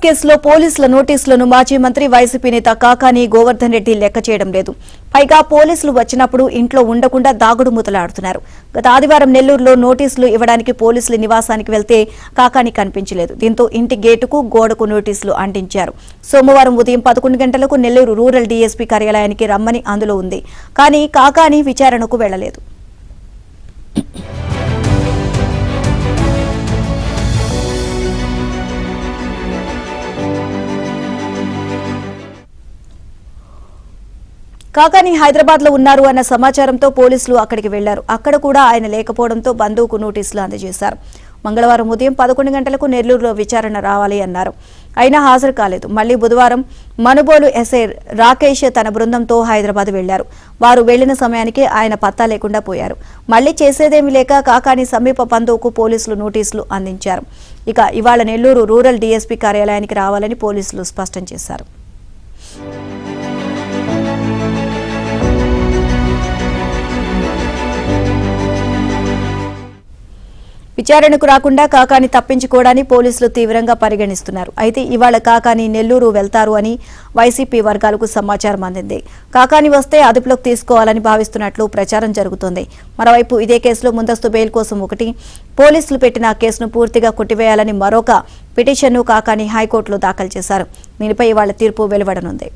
కేసులో పోలీసుల నోటీసులను మాజీ మంత్రి వైసీపీ నేత కాకాని గోవర్ధన్ రెడ్డి లెక్క చేయడం లేదు. పైగా పోలీసులు వచ్చినప్పుడు ఇంట్లో ఉండకుండా దాగుడు మూతలాడుతున్నారు. గత ఆదివారం నెల్లూరులో నోటీసులు ఇవ్వడానికి పోలీసుల నివాసానికి వెళ్తే కాకాని కనిపించలేదు. దీంతో ఇంటి గేటుకు గోడకు నోటీసులు అంటించారు. సోమవారం ఉదయం 11 గంటలకు నెల్లూరు రూరల్ డీఎస్పీ కార్యాలయానికి రమ్మని అందులో ఉంది. కానీ కాకాని విచారణకు వెళ్లలేదు. కాకాని హైదరాబాద్ లో ఉన్నారు అన్న సమాచారంతో పోలీసులు అక్కడికి వెళ్లారు. అక్కడ కూడా ఆయన లేకపోవడంతో బంధువుకు నోటీసులు అందజేశారు. మంగళవారం ఉదయం 11 గంటలకు నెల్లూరులో విచారణ రావాలి అన్నారు. అయినా హాజరు కాలేదు. మళ్లీ బుధవారం మనుబోలు ఎస్ఐ రాకేష్ తన బృందంతో హైదరాబాద్ వెళ్లారు. వారు వెళ్లిన సమయానికి ఆయన పత్తా లేకుండా పోయారు. మళ్లీ చేసేదేమీ లేక కాకాని సమీప బంధువుకు పోలీసులు నోటీసులు అందించారు. ఇక ఇవాళ నెల్లూరు రూరల్ డీఎస్పీ కార్యాలయానికి రావాలని పోలీసులు స్పష్టం చేశారు. విచారణకు రాకుండా కాకాని తప్పించుకోవడాన్ని పోలీసులు తీవ్రంగా పరిగణిస్తున్నారు. అయితే ఇవాళ కాకాని నెల్లూరు వెళ్తారు అని వైసీపీ వర్గాలకు సమాచారం అందింది. కాకాని వస్తే అదుపులోకి తీసుకోవాలని భావిస్తున్నట్లు ప్రచారం జరుగుతోంది. మరోవైపు ఇదే కేసులో ముందస్తు బెయిల్ కోసం ఒకటి, పోలీసులు పెట్టిన కేసును పూర్తిగా కొట్టివేయాలని మరొక పిటిషన్ను కాకాని హైకోర్టులో దాఖలు చేశారు. దీనిపై ఇవాళ తీర్పు వెలువడనుంది.